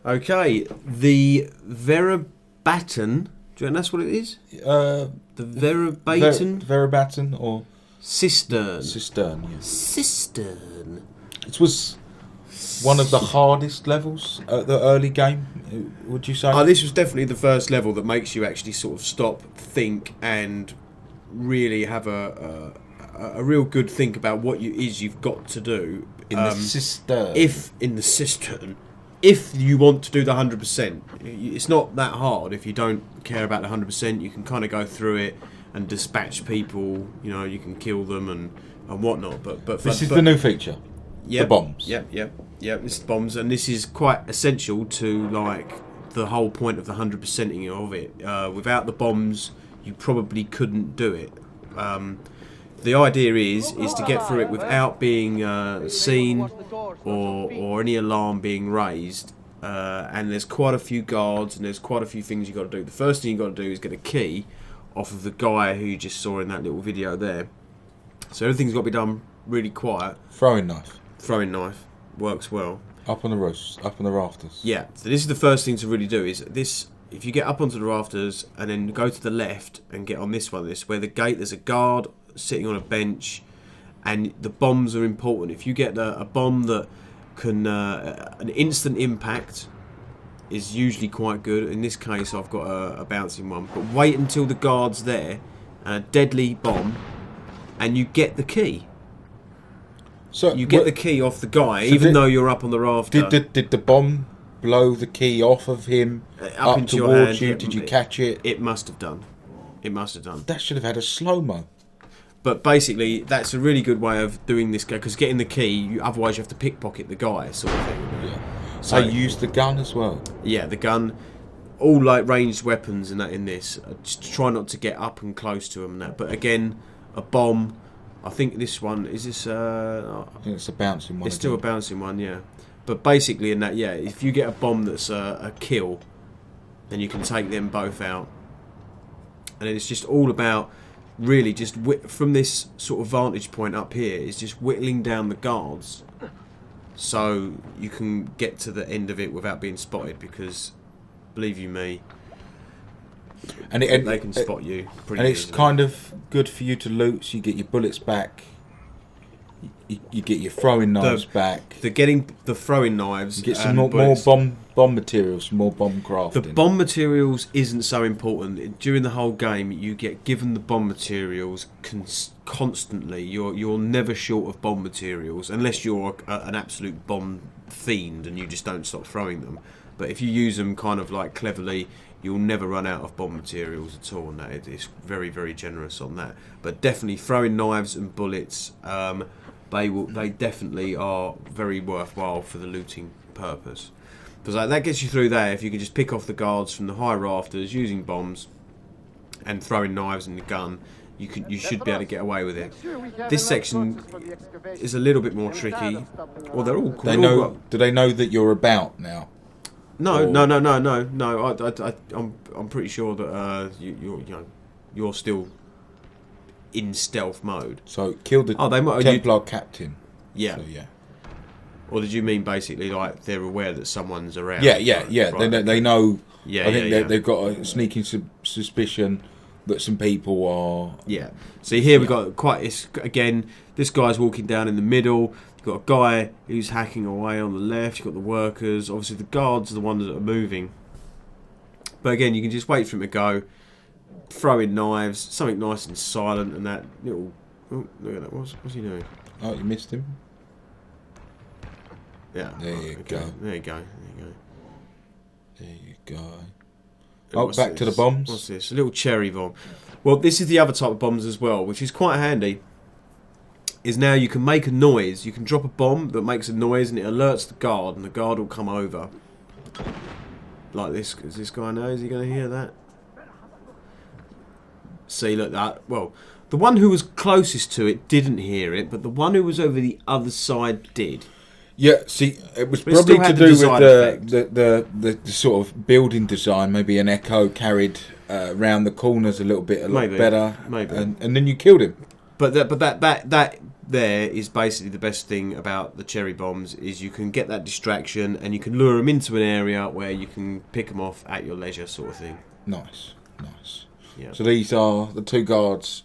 Okay, the Yerebatan. Do you know that's what it is? The Yerebatan or Cistern. Cistern. Yeah. Cistern. It was one of the hardest levels at the early game. Would you say? Oh, this was definitely the first level that makes you actually sort of stop, think, and really have a real good think about what you've got to do in the cistern. If you want to do the 100%, it's not that hard. If you don't care about the 100%, you can kind of go through it and dispatch people. You know, you can kill them and whatnot. But this is the new feature. Yep, the bombs. Yep. This is bombs, and this is quite essential to like the whole point of the 100%ing of it. Without the bombs, you probably couldn't do it. The idea is to get through it without being seen or any alarm being raised. And there's quite a few guards and there's quite a few things you've got to do. The first thing you've got to do is get a key off of the guy who you just saw in that little video there. So everything's got to be done really quiet. Throwing knife Works well. Up on the rafters. Yeah, so this is the first thing to really do is this. If you get up onto the rafters and then go to the left and get on this one, where the gate, there's a guard sitting on a bench, and the bombs are important. If you get a bomb that can an instant impact is usually quite good. In this case, I've got a bouncing one. But wait until the guard's there and a deadly bomb, and you get the key. So you get the key off the guy, even though you're up on the rafter. Did the bomb blow the key off of him up into towards your hand? you? Did you catch it? It must have done. That should have had a slow-mo. But basically, that's a really good way of doing this, because getting the key, otherwise you have to pickpocket the guy, sort of thing. Yeah. So you use the gun as well? Yeah, the gun. All like ranged weapons and that in this. Just try not to get up and close to them and that. But again, a bomb. I think this one is this. I think it's a bouncing one. It's still a bouncing one, yeah. But basically, in that, yeah, if you get a bomb that's a kill, then you can take them both out. And it's just all about really just from this sort of vantage point up here is just whittling down the guards, so you can get to the end of it without being spotted. Because, believe you me, they can spot you pretty and it's easily. kind of good for you to loot, so you get your bullets back, you get your throwing knives back. Getting the throwing knives, you get some more bomb materials, more bomb crafting. The bomb materials isn't so important. During the whole game, you get given the bomb materials constantly. You're never short of bomb materials, unless you're an absolute bomb fiend and you just don't stop throwing them. But if you use them kind of like cleverly, you'll never run out of bomb materials at all. And that it's very, very generous on that. But definitely throwing knives and bullets, they definitely are very worthwhile for the looting purpose. Because that gets you through there. If you can just pick off the guards from the high rafters using bombs and throwing knives in the gun, you should be able to get away with it. This section is a little bit more tricky. Well, they're all cool. Do they know that you're about now? No. I'm pretty sure that you're still in stealth mode. So kill the Templar captain. Yeah. So, yeah. Or did you mean basically like they're aware that someone's around? Yeah. Right. They know. Yeah, I think they've got a sneaking suspicion that some people are. Yeah. See, here we've got again. This guy's walking down in the middle. You've got a guy who's hacking away on the left. You've got the workers. Obviously, the guards are the ones that are moving. But again, you can just wait for him to go. Throw in knives, something nice and silent, and that little. Oh, look at that! What's he doing? Oh, you missed him. Yeah. There you go. There you go. There you go. Oh, back to the bombs. What's this? A little cherry bomb. Well, this is the other type of bombs as well, which is quite handy. Is now you can make a noise. You can drop a bomb that makes a noise, and it alerts the guard, and the guard will come over. Like this. Is this guy now? Is he going to hear that? See, look that. Well, the one who was closest to it didn't hear it, but the one who was over the other side did. Yeah, see, it was probably to do with the sort of building design. Maybe an echo carried round the corners a little bit better. Maybe. And then you killed him. But that there is basically the best thing about the cherry bombs is you can get that distraction and you can lure them into an area where you can pick them off at your leisure, sort of thing. Nice. Yeah. So these are the 2 guards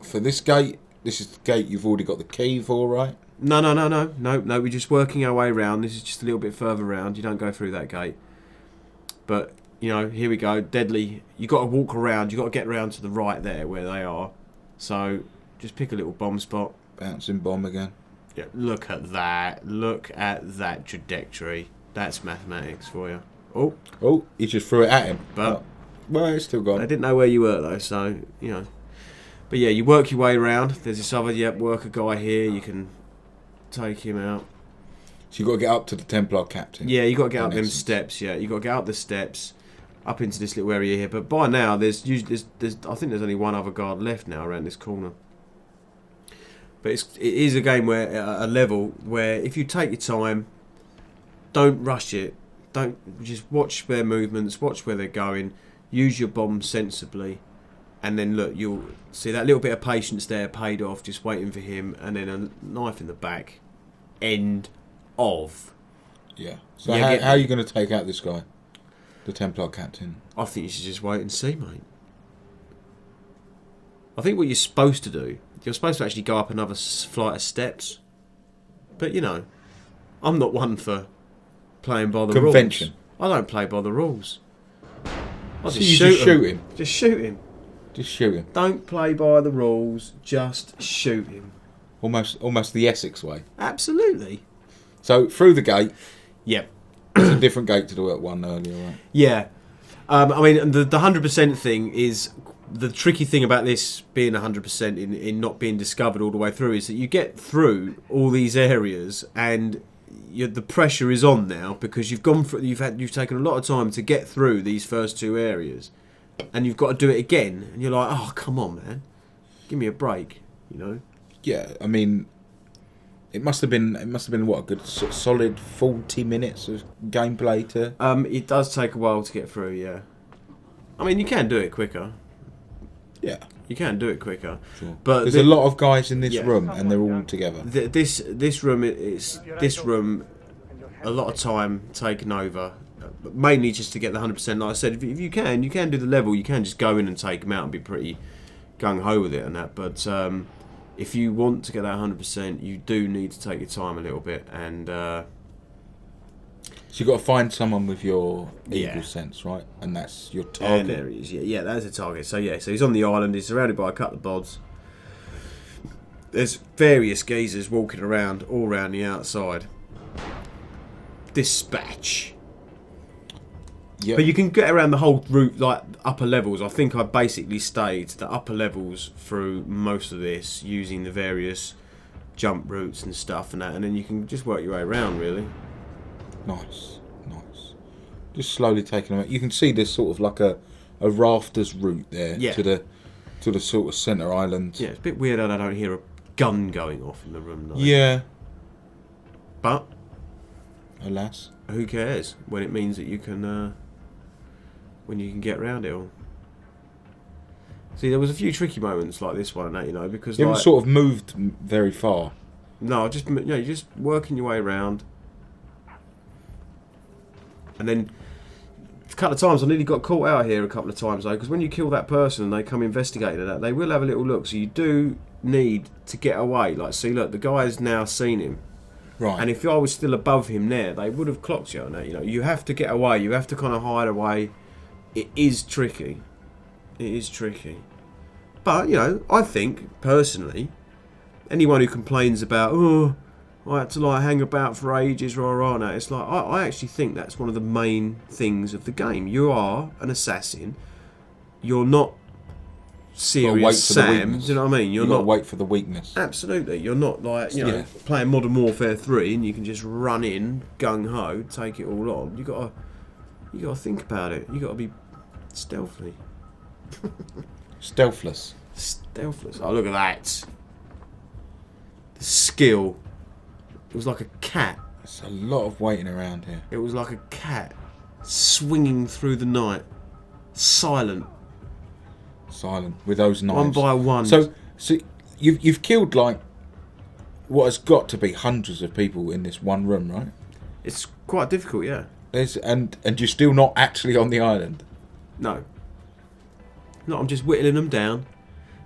for this gate. This is the gate you've already got the key for, right? No. We're just working our way around. This is just a little bit further around. You don't go through that gate. But, here we go. Deadly. You've got to walk around. You've got to get around to the right there where they are. So just pick a little bomb spot. Bouncing bomb again. Yeah. Look at that. Look at that trajectory. That's mathematics for you. Oh, he just threw it at him. But well, it's still gone. I didn't know where you were though, so But yeah, you work your way around. There's this other worker guy here. You can take him out. So you got to get up to the Templar captain. Yeah, you got to get up them steps. Yeah, you got to get up the steps, up into this little area here. But by now, there's I think there's only one other guard left now around this corner. But it is a game where a level where if you take your time, don't rush it. Don't just watch their movements, watch where they're going, use your bomb sensibly, and then look, you'll see that little bit of patience there paid off, just waiting for him, and then a knife in the back. End of. Yeah. So how are you going to take out this guy, the Templar captain? I think you should just wait and see, mate. I think what you're supposed to do, you're supposed to actually go up another flight of steps. But I'm not one for playing by the convention. Rules. I don't play by the rules. I just shoot him. Just shoot him. Just shoot him. Don't play by the rules. Just shoot him. Almost the Essex way. Absolutely. So through the gate. Yep. It's a different gate to the one earlier, right? Yeah. I mean, the 100% thing is the tricky thing about this being 100% in not being discovered all the way through is that you get through all these areas and the pressure is on now because you've gone through, you've taken a lot of time to get through these first 2 areas, and you've got to do it again, and you're like, oh come on, man, give me a break, Yeah, I mean, it must have been what, a good solid 40 minutes of gameplay to. It does take a while to get through, yeah. I mean, you can do it quicker. Yeah, you can do it quicker. Sure. But there's a lot of guys in this room, and they're all together. This room a lot of time taken over, mainly just to get the 100%. Like I said, if you can do the level. You can just go in and take them out and be pretty gung ho with it and that. But if you want to get that 100%, you do need to take your time a little bit and. So you've got to find someone with your evil sense, right? And that's your target. And there he is, yeah, that's a target. So he's on the island, he's surrounded by a couple of bods. There's various geezers walking around, all around the outside. Dispatch. Yep. But you can get around the whole route, like upper levels. I think I basically stayed the upper levels through most of this, using the various jump routes and stuff and that, and then you can just work your way around, really. Nice. Just slowly taking them out. You can see there's sort of like a rafters route there to the sort of centre island. Yeah, it's a bit weird that I don't hear a gun going off in the room. Though. Yeah. But alas, who cares when it means that you can when you can get around it all. See, there was a few tricky moments like this one, because you haven't sort of moved very far. No, you're just working your way around. And then a couple of times I nearly got caught out here a couple of times though, because when you kill that person and they come investigating that, they will have a little look. So you do need to get away. Like, see, look, the guy's now seen him. Right. And if I was still above him there, they would have clocked you on that. You have to get away. You have to kind of hide away. It is tricky. But I think personally, anyone who complains about I had to hang about for ages, now it's like I actually think that's one of the main things of the game. You are an assassin. You're not serious Sam. Do you know what I mean? You've got to wait for the weakness. Absolutely. You're not playing Modern Warfare 3 and you can just run in gung ho, take it all on. You got to think about it. You got to be stealthy. Stealthless. Oh, look at that. The skill. It was like a cat. There's a lot of waiting around here. It was like a cat swinging through the night. Silent With those knives. One by one. So you've killed what has got to be hundreds of people in this one room, right? It's quite difficult, yeah. And you're still not actually on the island. No. No, I'm just whittling them down.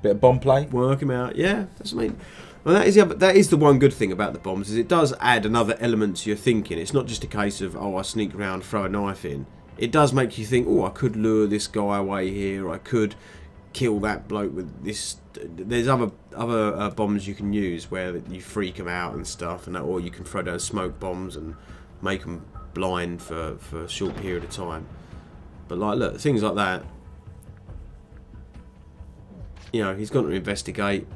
Bit of bomb play. Work them out. Yeah, that's what I mean. Well, that is the one good thing about the bombs, is it does add another element to your thinking. It's not just a case of, oh, I sneak around, throw a knife in. It does make you think, oh, I could lure this guy away here, or I could kill that bloke with this. There's other bombs you can use where you freak them out and stuff, and that, or you can throw down smoke bombs and make them blind for a short period of time. But like, look, things like that. You know, he's gone to investigate.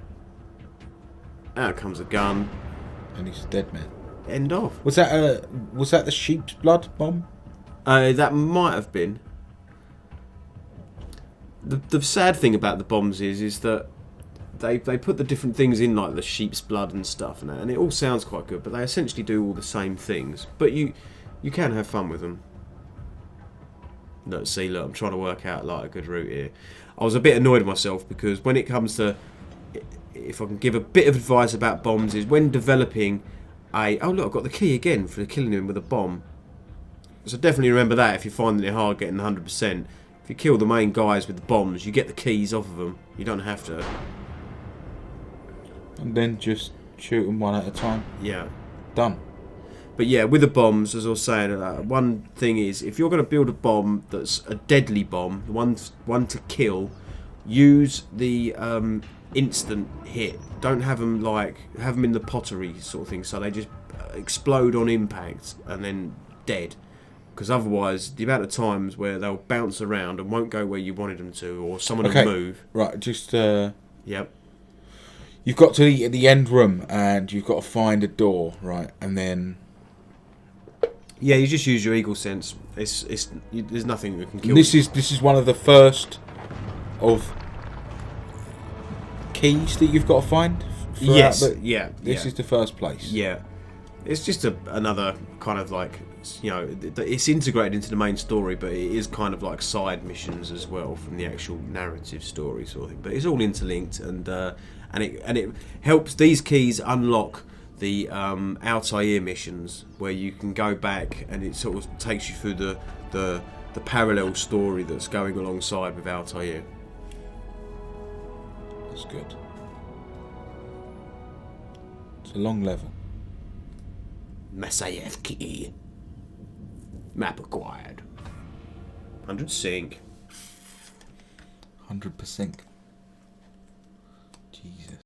Out comes a gun, and he's a dead man. End of. Was that the sheep's blood bomb? That might have been. The sad thing about the bombs is that they put the different things in, like the sheep's blood and stuff, and it all sounds quite good, but they essentially do all the same things. But you can have fun with them. Look, I'm trying to work out like a good route here. I was a bit annoyed at myself because when it comes to, if I can give a bit of advice about bombs, is when developing oh look, I've got the key again for killing him with a bomb. So definitely remember that if you're finding it hard getting 100%. If you kill the main guys with the bombs, you get the keys off of them. You don't have to. And then just shoot them one at a time. Yeah. Done. But yeah, with the bombs, as I was saying, one thing is, if you're going to build a bomb that's a deadly bomb, one to kill, use the instant hit. Don't have them in the pottery sort of thing, so they just explode on impact and then dead. Because otherwise, the amount of times where they'll bounce around and won't go where you wanted them to, or someone will move. Right, just yep. You've got to the end room and you've got to find a door, right, and then. Yeah, you just use your eagle sense. There's nothing that can kill. This is one of the first of keys that you've got to find. Yes. This is the first place. Yeah. It's just another kind of like, you know, it's integrated into the main story, but it is kind of like side missions as well from the actual narrative story sort of thing. But it's all interlinked, and it helps. These keys unlock the Altair missions, where you can go back and it sort of takes you through the parallel story that's going alongside with Altair. That's good. It's a long level. Masayev key. Map acquired. 100 sync. 100%. Jesus.